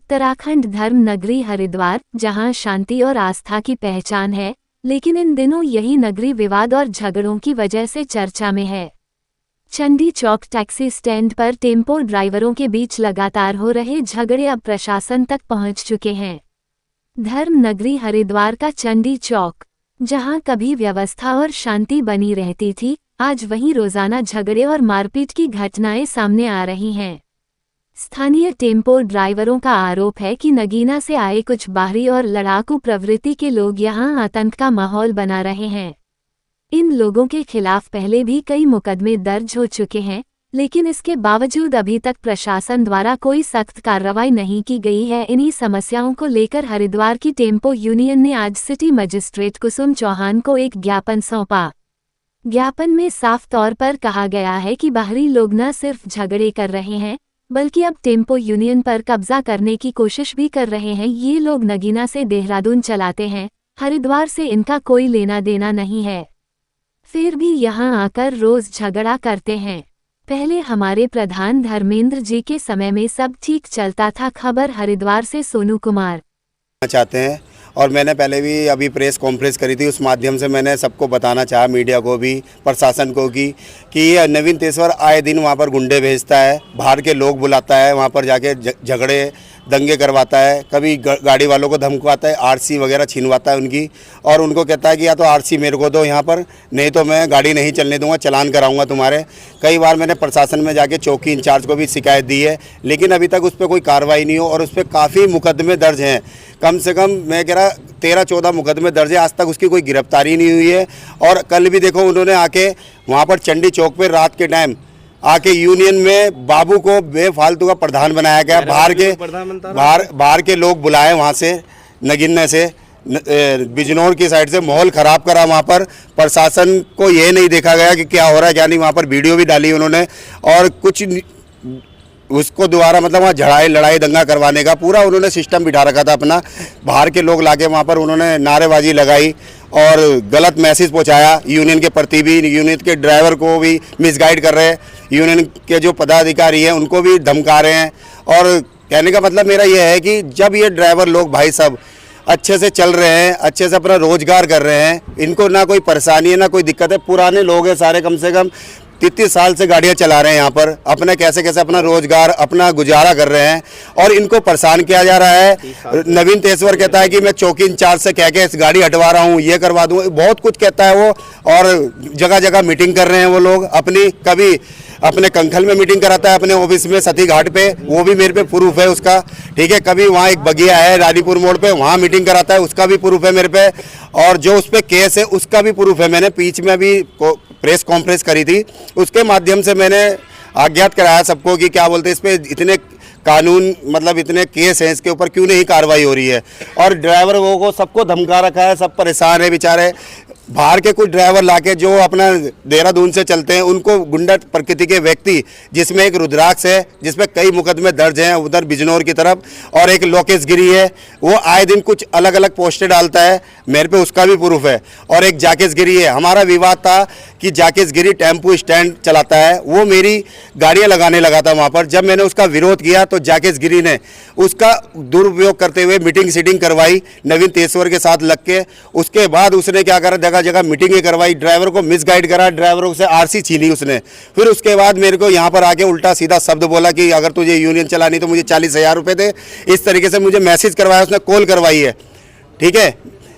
उत्तराखंड धर्म नगरी हरिद्वार, जहां शांति और आस्था की पहचान है, लेकिन इन दिनों यही नगरी विवाद और झगड़ों की वजह से चर्चा में है। चंडी चौक टैक्सी स्टैंड पर टेम्पो ड्राइवरों के बीच लगातार हो रहे झगड़े अब प्रशासन तक पहुंच चुके हैं। धर्म नगरी हरिद्वार का चंडी चौक, जहां कभी व्यवस्था और शांति बनी रहती थी, आज वहीं रोजाना झगड़े और मारपीट की घटनाएं सामने आ रही हैं। स्थानीय टेम्पो ड्राइवरों का आरोप है कि नगीना से आए कुछ बाहरी और लड़ाकू प्रवृत्ति के लोग यहां आतंक का माहौल बना रहे हैं। इन लोगों के खिलाफ पहले भी कई मुकदमे दर्ज हो चुके हैं, लेकिन इसके बावजूद अभी तक प्रशासन द्वारा कोई सख्त कार्रवाई नहीं की गई है। इन्हीं समस्याओं को लेकर हरिद्वार की टेम्पो यूनियन ने आज सिटी मजिस्ट्रेट कुसुम चौहान को एक ज्ञापन सौंपा। ज्ञापन में साफ तौर पर कहा गया है कि बाहरी लोग न सिर्फ झगड़े कर रहे हैं, बल्कि अब टेम्पो यूनियन पर कब्जा करने की कोशिश भी कर रहे हैं। ये लोग नगीना से देहरादून चलाते हैं, हरिद्वार से इनका कोई लेना देना नहीं है, फिर भी यहां आकर रोज झगड़ा करते हैं। पहले हमारे प्रधान धर्मेंद्र जी के समय में सब ठीक चलता था। खबर हरिद्वार से सोनू कुमार चाहते हैं, और मैंने पहले भी अभी प्रेस कॉन्फ्रेंस करी थी, उस माध्यम से मैंने सबको बताना चाहा, मीडिया को भी, प्रशासन को कि ये नवीन तेश्वर आए दिन वहाँ पर गुंडे भेजता है, बाहर के लोग बुलाता है, वहाँ पर जाके झगड़े दंगे करवाता है, कभी गाड़ी वालों को धमकाता है, आरसी वगैरह छीनवाता है उनकी, और उनको कहता है कि या तो आरसी मेरे को दो यहाँ पर, नहीं तो मैं गाड़ी नहीं चलने दूंगा, चालान कराऊंगा तुम्हारे। कई बार मैंने प्रशासन में जाके चौकी इंचार्ज को भी शिकायत दी है, लेकिन अभी तक उस पर कोई कार्रवाई नहीं हो, और उस पर काफ़ी मुकदमे दर्ज हैं। कम से कम मैं कह रहा 13-14 मुकदमे दर्ज है, आज तक उसकी कोई गिरफ्तारी नहीं हुई है। और कल भी देखो उन्होंने आके वहाँ पर चंडी चौक पे रात के टाइम आके यूनियन में बाबू को बेफालतू का प्रधान बनाया गया। बाहर के लोग बुलाए वहाँ से, नगीना से, बिजनौर की साइड से माहौल ख़राब करा। वहाँ पर प्रशासन को ये नहीं देखा गया कि क्या हो रहा है क्या नहीं। वहाँ पर वीडियो भी डाली उन्होंने, और कुछ उसको दोबारा मतलब वहाँ लड़ाई दंगा करवाने का पूरा उन्होंने सिस्टम बिठा रखा था अपना। बाहर के लोग लाके वहाँ पर उन्होंने नारेबाजी लगाई और गलत मैसेज पहुँचाया यूनियन के प्रति भी। यूनियन के ड्राइवर को भी मिसगाइड कर रहे हैं, यूनियन के जो पदाधिकारी हैं उनको भी धमका रहे हैं। और कहने का मतलब मेरा ये है कि जब ये ड्राइवर लोग भाई साहब अच्छे से चल रहे हैं, अच्छे से अपना रोजगार कर रहे हैं, इनको ना कोई परेशानी है ना कोई दिक्कत है। पुराने लोग हैं सारे, कम से कम 33 साल से गाड़ियां चला रहे हैं यहाँ पर, अपने कैसे कैसे अपना रोजगार अपना गुजारा कर रहे हैं, और इनको परेशान किया जा रहा है। नवीन तेश्वर कहता है कि मैं चौकी इंचार्ज से कह के इस गाड़ी हटवा रहा हूँ, ये करवा दूँ, बहुत कुछ कहता है वो। और जगह जगह मीटिंग कर रहे हैं वो लोग अपनी, कभी अपने कंखल में मीटिंग कराता है अपने ऑफिस में सती घाट पे, वो भी मेरे पे प्रूफ है उसका, ठीक है। कभी वहाँ एक बगिया है रानीपुर मोड़ पे, वहाँ मीटिंग कराता है, उसका भी प्रूफ है मेरे पे। और जो उस पर केस है उसका भी प्रूफ है। मैंने बीच में अभी प्रेस कॉन्फ्रेंस करी थी, उसके माध्यम से मैंने आज्ञात कराया सबको कि क्या बोलते हैं इस पर इतने कानून मतलब इतने केस हैं, इसके ऊपर क्यों नहीं कार्रवाई हो रही है। और ड्राइवरों को सबको धमका रखा है, सब परेशान है बेचारे। बाहर के कुछ ड्राइवर लाके जो अपना देहरादून से चलते हैं, उनको गुंडा प्रकृति के व्यक्ति, जिसमें एक रुद्राक्ष है जिसमें कई मुकदमे दर्ज हैं उधर बिजनौर की तरफ, और एक लोकेश गिरी है, वो आए दिन कुछ अलग अलग पोस्टें डालता है, मेरे पे उसका भी प्रूफ है। और एक जाकेश गिरी है, हमारा विवाद था कि जाकेश गिरी टेम्पो स्टैंड चलाता है, वो मेरी गाड़ियाँ लगाने लगा था वहाँ पर। जब मैंने उसका विरोध किया तो जाकेश गिरी ने उसका दुरुपयोग करते हुए मीटिंग सीटिंग करवाई नवीन तेश्वर के साथ लग के। उसके बाद उसने क्या करा, जगह जगह मीटिंगें करवाई, ड्राइवर को मिसगाइड करा, ड्राइवरों से आरसी छीनी उसने। फिर उसके बाद मेरे को यहाँ पर आके उल्टा सीधा शब्द बोला कि अगर तुझे यूनियन चलानी तो मुझे 40,000 रुपये दे। इस तरीके से मुझे मैसेज करवाया, उसने कॉल करवाई है, ठीक है।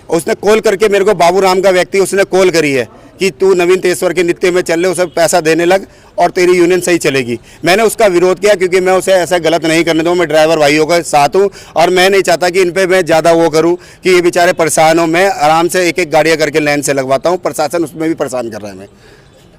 उसने कॉल करके मेरे को, बाबू राम का व्यक्ति, उसने कॉल करी है कि तू नवीन तेश्वर के नित्य में चल ले, उसे पैसा देने लग और तेरी यूनियन सही चलेगी। मैंने उसका विरोध किया क्योंकि मैं उसे ऐसा गलत नहीं करने दूँ, मैं ड्राइवर भाइयों के साथ हूँ, और मैं नहीं चाहता कि इन पे मैं ज़्यादा वो करूँ कि ये बेचारे परेशान हो। मैं आराम से एक एक गाड़ियाँ करके लाइन से लगवाता हूँ, प्रशासन उसमें भी परेशान कर रहा है। मैं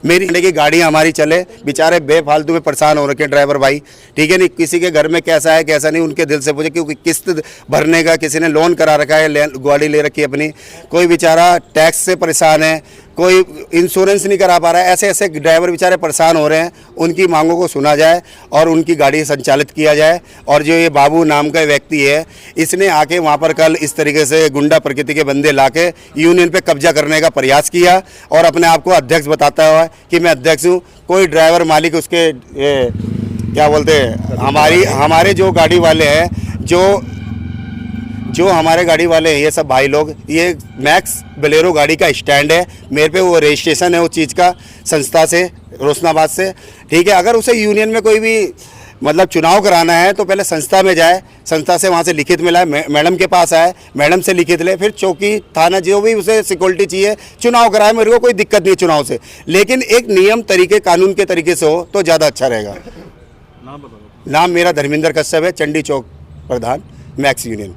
मेरी की गाड़ियाँ हमारी चले, बेचारे बेफालतू में परेशान हो रखे ड्राइवर भाई, ठीक है। नहीं किसी के घर में कैसा है कैसा नहीं, उनके दिल से पूछे, क्योंकि किस्त भरने का किसी ने लोन करा रखा है, गाड़ी ले रखी है अपनी, कोई बेचारा टैक्स से परेशान है, कोई इंश्योरेंस नहीं करा पा रहा है। ऐसे ऐसे ड्राइवर बेचारे परेशान हो रहे हैं, उनकी मांगों को सुना जाए और उनकी गाड़ी संचालित किया जाए। और जो ये बाबू नाम का व्यक्ति है, इसने आके वहाँ पर कल इस तरीके से गुंडा प्रकृति के बंदे लाके यूनियन पे कब्जा करने का प्रयास किया, और अपने आप को अध्यक्ष बताता हुआ कि मैं अध्यक्ष हूँ। कोई ड्राइवर मालिक उसके क्या बोलते हैं, हमारे जो गाड़ी वाले हैं, जो हमारे गाड़ी वाले हैं ये सब भाई लोग, ये मैक्स बोलेरो गाड़ी का स्टैंड है, मेरे पे वो रजिस्ट्रेशन है उस चीज़ का संस्था से, रोशनाबाद से, ठीक है। अगर उसे यूनियन में कोई भी मतलब चुनाव कराना है तो पहले संस्था में जाए, संस्था से वहाँ से लिखित मिलाए, मैडम के पास आए, मैडम से लिखित ले, फिर चौकी थाना जो भी उसे सिक्योरिटी चाहिए चुनाव कराए, मेरे को कोई दिक्कत नहीं है चुनाव से, लेकिन एक नियम तरीके कानून के तरीके से हो तो ज़्यादा अच्छा रहेगा। नाम मेरा धर्मेंद्र कश्यप है, चंडी चौक प्रधान, मैक्स यूनियन।